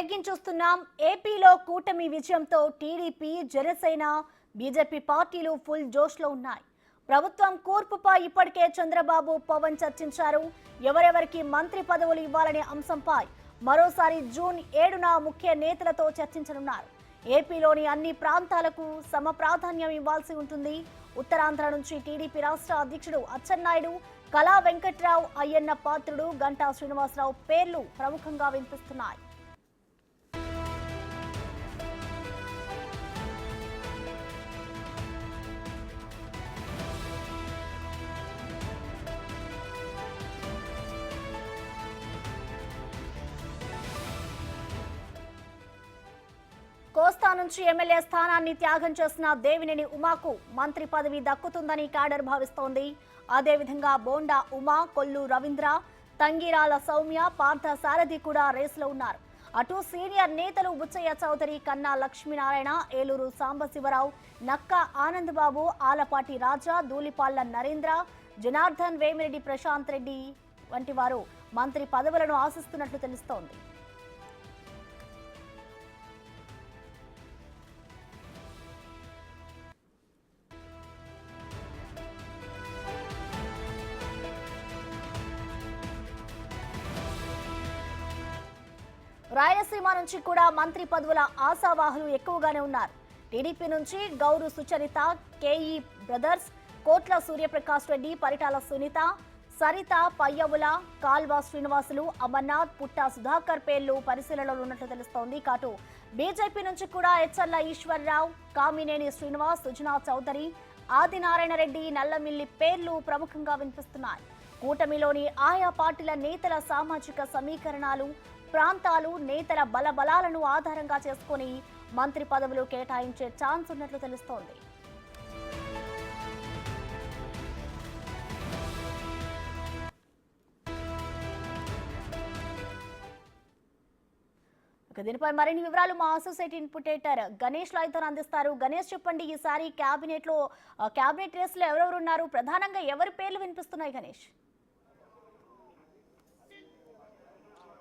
Breaking చూస్తున్నాం. ఏపీలో కూటమి విజయంతో టీడీపీ, జనసేన, బీజేపీ పార్టీలు ఫుల్ జోష్లో ఉన్నాయి. ప్రభుత్వం కూర్పుపై ఇప్పటికే చంద్రబాబు, పవన్ చర్చించారు. ఎవరెవరికి మంత్రి పదవులు ఇవ్వాలనే అంశంపై మరోసారి జూన్ 7న ముఖ్య నేతలతో చర్చించనున్నారు. ఏపీలోని అన్ని ప్రాంతాలకు సమ ప్రాధాన్యం ఇవ్వాల్సి ఉంటుంది. ఉత్తరాంధ్ర నుంచి టీడీపీ రాష్ట్ర అధ్యక్షుడు అచ్చెన్నాయుడు, కళా వెంకట్రావు, అయ్యన్న పాత్రుడు, గంటా శ్రీనివాసరావు పేర్లు ప్రముఖంగా వినిపిస్తున్నాయి. కోస్తా నుంచి ఎమ్మెల్యే స్థానాన్ని త్యాగం చేసిన దేవినేని ఉమాకు మంత్రి పదవి దక్కుతుందని క్యాడర్ భావిస్తోంది. అదేవిధంగా బోండా ఉమా, కొల్లు రవీంద్ర, తంగిరాల సౌమ్య, పార్థ సారథి కూడా రేసులో ఉన్నారు. అటు సీనియర్ నేతలు బుచ్చయ్య చౌదరి, కన్నా లక్ష్మీనారాయణ, ఏలూరు సాంబశివరావు, నక్క ఆనందబాబు, ఆలపాటి రాజా, ధూళిపాళ్ల నరేంద్ర, జనార్దన్, వేమిరెడ్డి ప్రశాంత్ రెడ్డి వంటి వారు మంత్రి పదవులను ఆశిస్తున్నట్లు తెలుస్తోంది. రాయలసీమ నుంచి కూడా మంత్రి పదవుల ఆశావాహులు ఎక్కువగానే ఉన్నారు. టీడీపీ నుంచి గౌరు సుచరిత, కేఈ బ్రదర్స్, కోట్ల సూర్యప్రకాష్ రెడ్డి, పరిటాల సునీత, సరిత, పయ్యవుల, కాల్వా శ్రీనివాసులు, అమర్నాథ్, పుట్టా సుధాకర్ పేర్లు పరిశీలనలో ఉన్నట్లు తెలుస్తోంది. కాటు బీజేపీ నుంచి కూడా హెచ్ఎల్ల ఈశ్వరరావు, కామినేని శ్రీనివాస్, సుజనా చౌదరి, ఆదినారాయణ రెడ్డి, నల్లమిల్లి పేర్లు ప్రముఖంగా వినిపిస్తున్నాయి. కూటమిలోని ఆయా పార్టీల నేతల సామాజిక సమీకరణాలు, ప్రాంతాలు, నేతల బలబలాలను ఆధారంగా చేసుకుని మంత్రి పదవులు కేటాయించే ఛాన్స్ ఉన్నట్లు తెలుస్తోంది. దీనిపై మరిన్ని వివరాలు మా అసోసియేట్ ఇన్పుట్ ఎడిటర్ గణేష్ లైతో అందిస్తారు. గణేష్, చెప్పండి, ఈసారి క్యాబినెట్ రేస్ లో ఎవరెవరు ఉన్నారు? ప్రధానంగా ఎవరి పేర్లు వినిపిస్తున్నాయి గణేష్?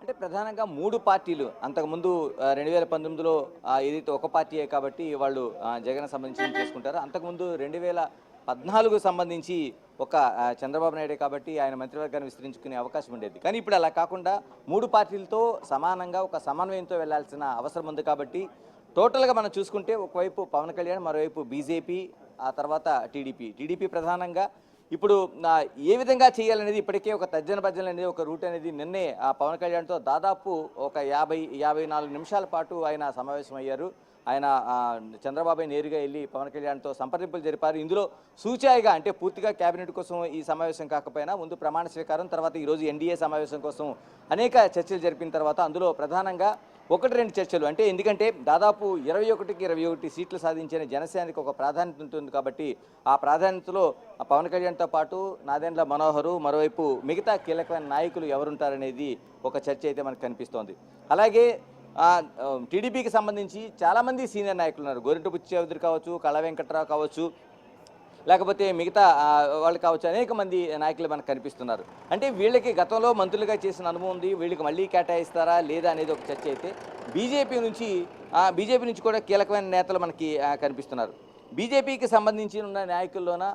అంటే ప్రధానంగా మూడు పార్టీలు అంతకుముందు 2019లో ఏదైతే ఒక పార్టీయే కాబట్టి వాళ్ళు జగన్ సంబంధించి చేసుకుంటారు. అంతకుముందు 2014కు సంబంధించి ఒక చంద్రబాబు నాయుడే కాబట్టి ఆయన మంత్రివర్గాన్ని విస్తరించుకునే అవకాశం ఉండేది. కానీ ఇప్పుడు అలా కాకుండా మూడు పార్టీలతో సమానంగా ఒక సమన్వయంతో వెళ్లాల్సిన అవసరం ఉంది. కాబట్టి టోటల్గా మనం చూసుకుంటే ఒకవైపు పవన్ కళ్యాణ్, మరోవైపు బీజేపీ, ఆ తర్వాత టీడీపీ ప్రధానంగా ఇప్పుడు ఏ విధంగా చేయాలనేది ఇప్పటికే ఒక తర్జన భర్జన అనేది ఒక రూట్ అనేది నిన్నే పవన్ కళ్యాణ్తో దాదాపు ఒక 54 నిమిషాల పాటు ఆయన సమావేశమయ్యారు. ఆయన చంద్రబాబు నేరుగా వెళ్ళి పవన్ కళ్యాణ్తో సంప్రదింపులు జరిపారు. ఇందులో సూచాయిగా అంటే పూర్తిగా కేబినెట్ కోసం ఈ సమావేశం కాకపోయినా ముందు ప్రమాణ స్వీకారం, తర్వాత ఈరోజు ఎన్డీఏ సమావేశం కోసం అనేక చర్చలు జరిపిన తర్వాత అందులో ప్రధానంగా 1-2 చర్చలు, అంటే ఎందుకంటే దాదాపు 21కి 21 సీట్లు సాధించిన జనసేనకి ఒక ప్రాధాన్యత ఉంటుంది. కాబట్టి ఆ ప్రాధాన్యతలో పవన్ కళ్యాణ్తో పాటు నాదెండ్ల మనోహరు, మరోవైపు మిగతా కీలకమైన నాయకులు ఎవరుంటారనేది ఒక చర్చ అయితే మనకు కనిపిస్తోంది. అలాగే టీడీపీకి సంబంధించి చాలామంది సీనియర్ నాయకులు ఉన్నారు. గోరింట బుచ్చి చౌదరి కావచ్చు, కళా వెంకట్రావు కావచ్చు, లేకపోతే మిగతా వాళ్ళు కావచ్చు, అనేక మంది నాయకులు మనకు కనిపిస్తున్నారు. అంటే వీళ్ళకి గతంలో మంత్రులుగా చేసిన అనుభవం ఉంది, వీళ్ళకి మళ్ళీ కేటాయిస్తారా లేదా అనేది ఒక చర్చ అయితే బీజేపీ నుంచి కూడా కీలకమైన నేతలు మనకి కనిపిస్తున్నారు. బీజేపీకి సంబంధించి ఉన్న నాయకుల్లోన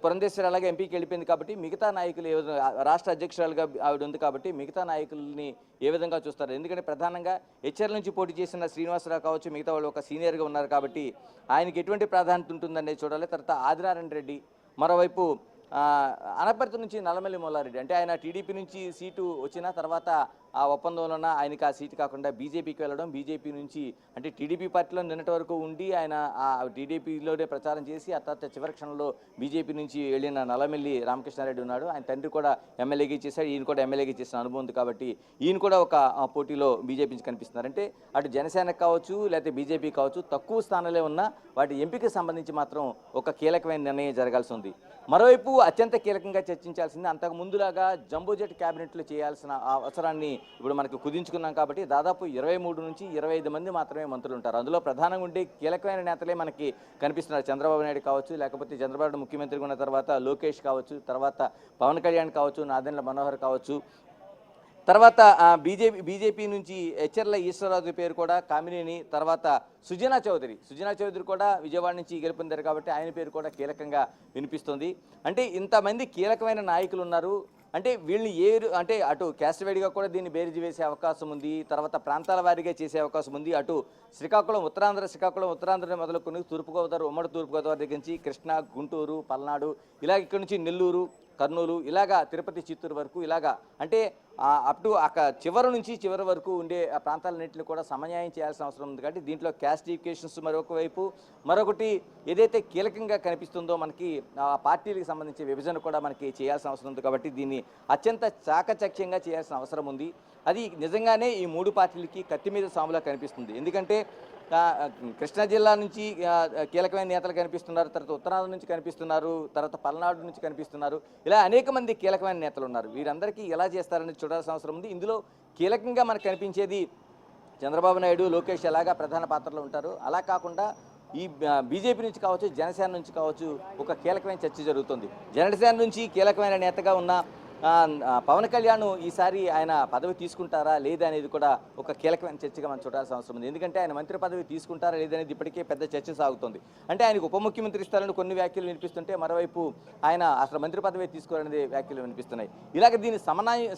పురంధేశ్వరి అలాగే ఎంపీకి వెళ్ళిపోయింది కాబట్టి మిగతా నాయకులు రాష్ట్ర అధ్యక్షురాలుగా ఆవిడ ఉంది కాబట్టి మిగతా నాయకుల్ని ఏ విధంగా చూస్తారు? ఎందుకంటే ప్రధానంగా హెచ్ఆర్ నుంచి పోటీ చేసిన శ్రీనివాసరావు కావచ్చు, మిగతా వాళ్ళు ఒక సీనియర్గా ఉన్నారు కాబట్టి ఆయనకి ఎటువంటి ప్రాధాన్యత ఉంటుందనేది చూడాలి. తర్వాత ఆదినారాయణ రెడ్డి, మరోవైపు అనపర్తి నుంచి నల్లమల్లి మల్లారెడ్డి, అంటే ఆయన టీడీపీ నుంచి సీటు వచ్చిన తర్వాత ఆ ఒప్పందంలోన ఆయనకి ఆ సీటు కాకుండా బీజేపీకి వెళ్ళడం, బీజేపీ నుంచి అంటే టీడీపీ పార్టీలో నిన్నటి వరకు ఉండి ఆయన ఆ టీడీపీలోనే ప్రచారం చేసి ఆ తర్వాత చివరి క్షణంలో బీజేపీ నుంచి వెళ్ళిన నల్లమల్లి రామకృష్ణారెడ్డి ఉన్నాడు. ఆయన తండ్రి కూడా ఎమ్మెల్యేగా చేశాడు, ఈయన కూడా ఎమ్మెల్యేగా చేసిన అనుభవం ఉంది కాబట్టి ఈయన కూడా ఒక పోటీలో బీజేపీ నుంచి కనిపిస్తున్నారు. అంటే అటు జనసేనకు కావచ్చు లేకపోతే బీజేపీ కావచ్చు తక్కువ స్థానంలో ఉన్న వాటి ఎంపికకి సంబంధించి మాత్రం ఒక కీలకమైన నిర్ణయం జరగాల్సి ఉంది. మరోవైపు అత్యంత కీలకంగా చర్చించాల్సింది అంతకు ముందులాగా జంబోజెట్ క్యాబినెట్లు చేయాల్సిన అవసరాన్ని ఇప్పుడు మనకు కుదించుకున్నాం. కాబట్టి దాదాపు 23 నుంచి 25 మంది మాత్రమే మంత్రులు ఉంటారు. అందులో ప్రధానంగా ఉండే కీలకమైన నేతలే మనకి కనిపిస్తున్నారు. చంద్రబాబు నాయుడు కావచ్చు, లేకపోతే చంద్రబాబు నాయుడు ముఖ్యమంత్రిగా ఉన్న తర్వాత లోకేష్ కావచ్చు, తర్వాత పవన్ కళ్యాణ్ కావచ్చు, నాదెండ్ల మనోహర్ కావచ్చు, తర్వాత బీజేపీ నుంచి హెచ్ఎర్ల ఈశ్వరరావు పేరు కూడా కామినేని, తర్వాత సుజనా చౌదరి కూడా విజయవాడ నుంచి గెలుపొందారు కాబట్టి ఆయన పేరు కూడా కీలకంగా వినిపిస్తుంది. అంటే ఇంతమంది కీలకమైన నాయకులు ఉన్నారు. అంటే వీళ్ళని అంటే అటు క్యాస్ట్ వైడ్గా కూడా దీన్ని బేరీజు వేసే అవకాశం ఉంది, తర్వాత ప్రాంతాల వారీగా చేసే అవకాశం ఉంది. అటు శ్రీకాకుళం ఉత్తరాంధ్ర మొదలుకొని ఉమ్మడి తూర్పుగోదావరి దగ్గర నుంచి కృష్ణా, గుంటూరు, పల్నాడు, ఇలాగ ఇక్కడ నుంచి నెల్లూరు, కర్నూలు, ఇలాగా తిరుపతి, చిత్తూరు వరకు, ఇలాగా అంటే అప్ టు చివరి నుంచి చివరి వరకు ఉండే ఆ ప్రాంతాలన్నింటినీ కూడా సమన్యాయం చేయాల్సిన అవసరం ఉంది. కాబట్టి దీంట్లో క్యాస్ట్ ఈక్వేషన్స్ మరొక వైపు, మరొకటి ఏదైతే కీలకంగా కనిపిస్తుందో మనకి ఆ పార్టీలకు సంబంధించి విభజన కూడా మనకి చేయాల్సిన అవసరం ఉంది. కాబట్టి దీన్ని అత్యంత చాకచక్యంగా చేయాల్సిన అవసరం ఉంది. అది నిజంగానే ఈ మూడు పార్టీలకి కత్తి మీద సాములా కనిపిస్తుంది. ఎందుకంటే కృష్ణా జిల్లా నుంచి కీలకమైన నేతలు కనిపిస్తున్నారు, తర్వాత ఉత్తరాంధ్ర నుంచి కనిపిస్తున్నారు, తర్వాత పల్నాడు నుంచి కనిపిస్తున్నారు, ఇలా అనేక మంది కీలకమైన నేతలు ఉన్నారు. వీరందరికీ ఎలా చేస్తారని చూడాల్సిన అవసరం ఉంది. ఇందులో కీలకంగా మనకు కనిపించేది చంద్రబాబు నాయుడు, లోకేష్ ఎలాగా ప్రధాన పాత్రలో ఉంటారు. అలా కాకుండా ఈ బీజేపీ నుంచి కావచ్చు, జనసేన నుంచి కావచ్చు ఒక కీలకమైన చర్చ జరుగుతుంది. జనసేన నుంచి కీలకమైన నేతగా ఉన్న పవన్ కళ్యాణ్ ఈసారి ఆయన పదవి తీసుకుంటారా లేదా అనేది కూడా ఒక కీలకమైన చర్చగా మనం చూడాల్సిన అవసరం ఉంది. ఎందుకంటే ఆయన మంత్రి పదవి తీసుకుంటారా లేదనేది ఇప్పటికే పెద్ద చర్చ సాగుతుంది. అంటే ఆయనకు ఉప ముఖ్యమంత్రి ఇస్తారని కొన్ని వ్యాఖ్యలు వినిపిస్తుంటే, మరోవైపు ఆయన అసలు మంత్రి పదవి తీసుకోవాలనేది వ్యాఖ్యలు వినిపిస్తున్నాయి. ఇలాగ దీన్ని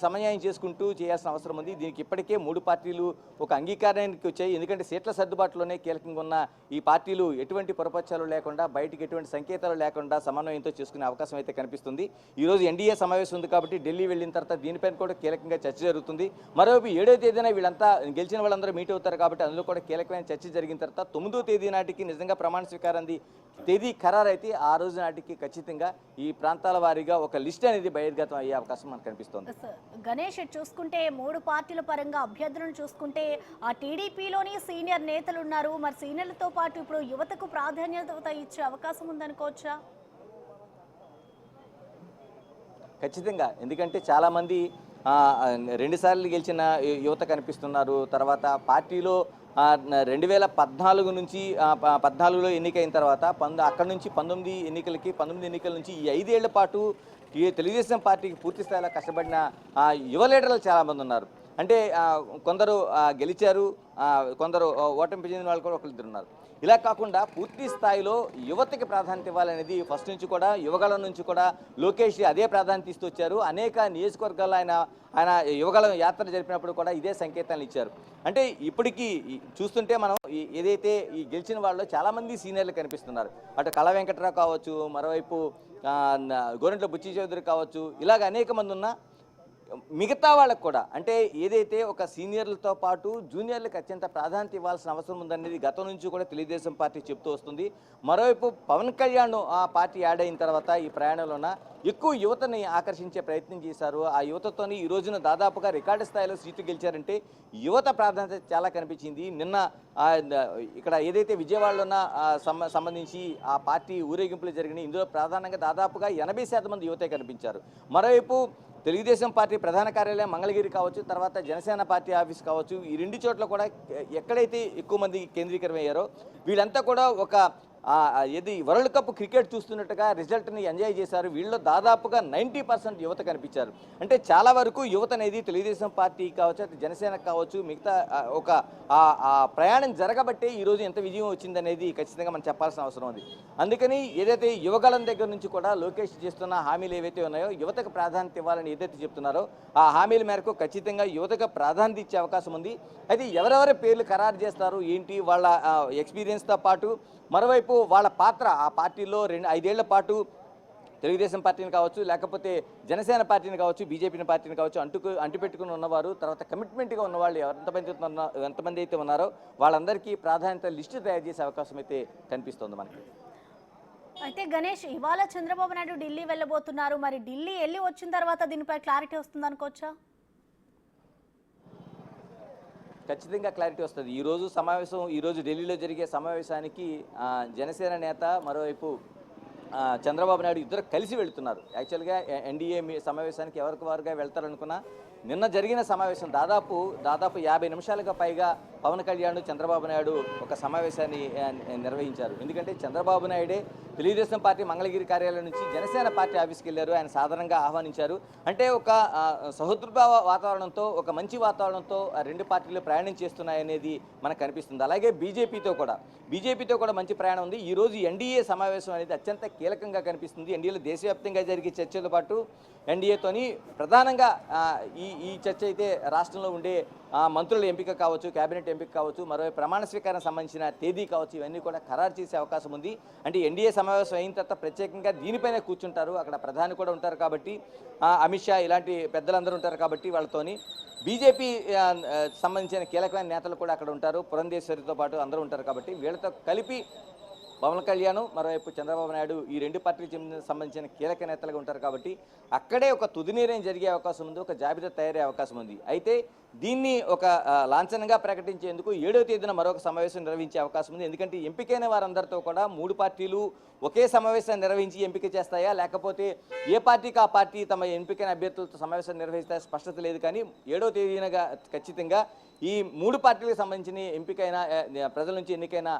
సమన్యాయం చేసుకుంటూ చేయాల్సిన అవసరం ఉంది. దీనికి ఇప్పటికే మూడు పార్టీలు ఒక అంగీకారానికి వచ్చాయి. ఎందుకంటే సీట్ల సర్దుబాటులోనే కీలకంగా ఉన్న ఈ పార్టీలు ఎటువంటి పొరపక్షాలు లేకుండా, బయటికి ఎటువంటి సంకేతాలు లేకుండా సమన్వయంతో చేసుకునే అవకాశం అయితే కనిపిస్తుంది. ఈరోజు ఎన్డీఏ సమావేశం ఉంది కాబట్టి ఢిల్లీ వెళ్ళిన తర్వాత దీనిపైన కూడా కీలకంగా చర్చ జరుగుతుంది. మరోవైపు 7వ తేదీన వీళ్ళంతా గెలిచిన వాళ్ళందరూ మీట్ అవుతారు కాబట్టి అందులో కూడా కీలకమైన చర్చ జరిగిన తర్వాత 9వ తేదీ నాటికి నిజంగా ప్రమాణ స్వీకారాన్ని తేదీ ఖరారైతే ఆ రోజు నాటికి ఖచ్చితంగా ఈ ప్రాంతాల వారీగా ఒక లిస్ట్ అనేది బహిర్గతం అయ్యే అవకాశం మనకు కనిపిస్తుంది. గణేష్, చూసుకుంటే మూడు పార్టీల పరంగా అభ్యర్థులను చూసుకుంటే ఆ టీడీపీలోని సీనియర్ నేతలు ఉన్నారు. మరి సీనియర్లతో పాటు ఇప్పుడు యువతకు ప్రాధాన్యత ఇచ్చే అవకాశం ఉందనుకోవచ్చా? ఖచ్చితంగా. ఎందుకంటే చాలామంది 2 సార్లు గెలిచిన యువత కనిపిస్తున్నారు. తర్వాత పార్టీలో 2014 నుంచి 14లో ఎన్నికైన తర్వాత అక్కడి నుంచి 19 ఎన్నికల నుంచి ఈ 5 ఏళ్ల పాటు ఈ తెలుగుదేశం పార్టీకి పూర్తి స్థాయిలో కష్టపడిన యువ లీడర్లు చాలామంది ఉన్నారు. అంటే కొందరు గెలిచారు, కొందరు ఓటమి చెందిన వాళ్ళు కూడా ఒకరిద్దరు ఉన్నారు. ఇలా కాకుండా పూర్తి స్థాయిలో యువతకి ప్రాధాన్యత ఇవ్వాలనేది ఫస్ట్ నుంచి కూడా, యువగళం నుంచి కూడా లోకేష్ అదే ప్రాధాన్యత ఇస్తూ వచ్చారు. అనేక నియోజకవర్గాల్లో ఆయన యువగళం యాత్ర జరిపినప్పుడు కూడా ఇదే సంకేతాలు ఇచ్చారు. అంటే ఇప్పటికీ చూస్తుంటే మనం ఏదైతే ఈ గెలిచిన వాళ్ళు చాలామంది సీనియర్లు కనిపిస్తున్నారు. అటు కళా వెంకట్రావు కావచ్చు, మరోవైపు గోరంట్ల బుచ్చి చౌదరి కావచ్చు, ఇలాగ అనేక మంది ఉన్న మిగతా వాళ్ళకు కూడా, అంటే ఏదైతే ఒక సీనియర్లతో పాటు జూనియర్లకు అత్యంత ప్రాధాన్యత ఇవ్వాల్సిన అవసరం ఉందనేది గతం నుంచి కూడా తెలుగుదేశం పార్టీ చెప్తూ వస్తుంది. మరోవైపు పవన్ కళ్యాణ్ ఆ పార్టీ యాడ్ అయిన తర్వాత ఈ ప్రయాణంలోన ఎక్కువ యువతని ఆకర్షించే ప్రయత్నం చేశారు. ఆ యువతతోని ఈ రోజున దాదాపుగా రికార్డు స్థాయిలో సీట్లు గెలిచారంటే యువత ప్రాధాన్యత చాలా కనిపించింది. నిన్న ఇక్కడ ఏదైతే విజయవాడలో సంబంధించి ఆ పార్టీ ఊరేగింపులు జరిగినాయి, ఇందులో ప్రధానంగా దాదాపుగా 80% మంది యువతే కనిపించారు. మరోవైపు తెలుగుదేశం పార్టీ ప్రధాన కార్యాలయం మంగళగిరి కావచ్చు, తర్వాత జనసేన పార్టీ ఆఫీస్ కావచ్చు, ఈ 2 చోట్ల కూడా ఎక్కడైతే ఎక్కువ మంది కేంద్రీకరమయ్యారో వీళ్ళంతా కూడా ఒక ఇది వరల్డ్ కప్ క్రికెట్ చూస్తున్నట్టుగా రిజల్ట్ని ఎంజాయ్ చేశారు. వీళ్ళు దాదాపుగా 90% యువత కనిపించారు. అంటే చాలా వరకు యువత అనేది తెలుగుదేశం పార్టీ కావచ్చు, జనసేన కావచ్చు, మిగతా ఒక ప్రయాణం జరగబట్టే ఈరోజు ఎంత విజయం వచ్చిందనేది ఖచ్చితంగా మనం చెప్పాల్సిన అవసరం ఉంది. అందుకని ఏదైతే యువగళం దగ్గర నుంచి కూడా లోకేష్ చేస్తున్న హామీలు ఏవైతే ఉన్నాయో, యువతకు ప్రాధాన్యత ఇవ్వాలని ఏదైతే చెప్తున్నారో ఆ హామీల మేరకు ఖచ్చితంగా యువతకు ప్రాధాన్యత ఇచ్చే అవకాశం ఉంది. అయితే ఎవరెవరి పేర్లు ఖరారు చేస్తారు ఏంటి, వాళ్ళ ఎక్స్పీరియన్స్తో పాటు మరోవైపు వాళ్ళ పాత్ర ఆ పార్టీలో 5 ఏళ్ల పాటు తెలుగుదేశం పార్టీని కావచ్చు, లేకపోతే జనసేన పార్టీని కావచ్చు, బీజేపీ పార్టీని కావచ్చు అంటుపెట్టుకుని ఉన్నవారు, తర్వాత కమిట్మెంట్గా ఉన్నవాళ్ళు ఎంతమంది అయితే ఉన్నారో వాళ్ళందరికీ ప్రాధాన్యత లిస్టు తయారు చేసే అవకాశం అయితే కనిపిస్తుంది మనకి. అయితే గణేష్, ఇవాళ చంద్రబాబు నాయుడు ఢిల్లీ వెళ్ళబోతున్నారు. మరి ఢిల్లీ వెళ్ళి వచ్చిన తర్వాత దీనిపై క్లారిటీ వస్తుంది అనుకోవచ్చా? ఖచ్చితంగా క్లారిటీ వస్తుంది. ఈరోజు ఢిల్లీలో జరిగే సమావేశానికి జనసేన నేత, మరోవైపు చంద్రబాబు నాయుడు ఇద్దరు కలిసి వెళుతున్నారు. యాక్చువల్గా ఎన్డీఏ సమావేశానికి ఎవరికి వారుగా వెళ్తారనుకున్నా నిన్న జరిగిన సమావేశం దాదాపు 50 నిమిషాలుగా పైగా పవన్ కళ్యాణ్ చంద్రబాబు నాయుడు ఒక సమావేశాన్ని నిర్వహించారు. ఎందుకంటే చంద్రబాబు నాయుడే తెలుగుదేశం పార్టీ మంగళగిరి కార్యాలయం నుంచి జనసేన పార్టీ ఆఫీస్కి వెళ్ళారు. ఆయన సాధారణంగా ఆహ్వానించారు. అంటే ఒక సహృద్భావ వాతావరణంతో, ఒక మంచి వాతావరణంతో రెండు పార్టీలు ప్రయాణం చేస్తున్నాయనేది మనకు కనిపిస్తుంది. అలాగే బీజేపీతో కూడా మంచి ప్రయాణం ఉంది. ఈరోజు ఎన్డీఏ సమావేశం అనేది అత్యంత కీలకంగా కనిపిస్తుంది. ఎన్డీఏలో దేశవ్యాప్తంగా జరిగే చర్చలతో పాటు ఎన్డీఏతోని ప్రధానంగా ఈ చర్చ అయితే రాష్ట్రంలో ఉండే మంత్రుల ఎంపిక కావచ్చు, కేబినెట్ ఎంపిక కావచ్చు, మరోవైపు ప్రమాణ స్వీకారం సంబంధించిన తేదీ కావచ్చు, ఇవన్నీ కూడా ఖరారు చేసే అవకాశం ఉంది. అంటే ఎన్డీఏ సమావేశం అయిన తర్వాత ప్రత్యేకంగా దీనిపైన కూర్చుంటారు. అక్కడ ప్రధాని కూడా ఉంటారు కాబట్టి, అమిత్ షా ఇలాంటి పెద్దలందరూ ఉంటారు కాబట్టి వాళ్ళతోని బీజేపీ సంబంధించిన కీలకమైన నేతలు కూడా అక్కడ ఉంటారు. పురంధేశ్వరితో పాటు అందరూ ఉంటారు కాబట్టి వీళ్ళతో కలిపి పవన్ కళ్యాణ్, మరోవైపు చంద్రబాబు నాయుడు ఈ రెండు పార్టీలకు సంబంధించిన కీలక నేతలుగా ఉంటారు కాబట్టి అక్కడే ఒక తుది నిర్ణయం జరిగే అవకాశం ఉంది, ఒక జాబితా తయారయ్యే అవకాశం ఉంది. అయితే దీన్ని ఒక లాంఛనంగా ప్రకటించేందుకు 7వ తేదీన మరొక సమావేశం నిర్వహించే అవకాశం ఉంది. ఎందుకంటే ఎంపికైన వారందరితో కూడా 3 పార్టీలు ఒకే సమావేశాన్ని నిర్వహించి ఎంపిక చేస్తాయా, లేకపోతే ఏ పార్టీకి ఆ పార్టీ తమ ఎంపికైన అభ్యర్థులతో సమావేశాన్ని నిర్వహిస్తాయా స్పష్టత లేదు. కానీ 7వ తేదీనగా ఖచ్చితంగా ఈ 3 పార్టీలకు సంబంధించిన ఎంపికైన ప్రజల నుంచి ఎన్నికైన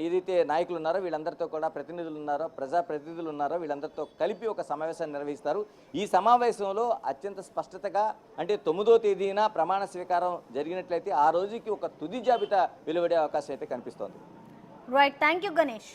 ఏదైతే నాయకులు ఉన్నారో వీళ్ళందరితో కూడా ప్రతినిధులు ఉన్నారో, ప్రజాప్రతినిధులు ఉన్నారో వీళ్ళందరితో కలిపి ఒక సమావేశాన్ని నిర్వహిస్తారు. ఈ సమావేశంలో అత్యంత స్పష్టతగా అంటే 9వ తేదీన ప్రమాణ స్వీకారం జరిగినట్లయితే ఆ రోజుకి ఒక తుది జాబితా వెలువడే అవకాశం అయితే కనిపిస్తోంది. Right, thank you Ganesh.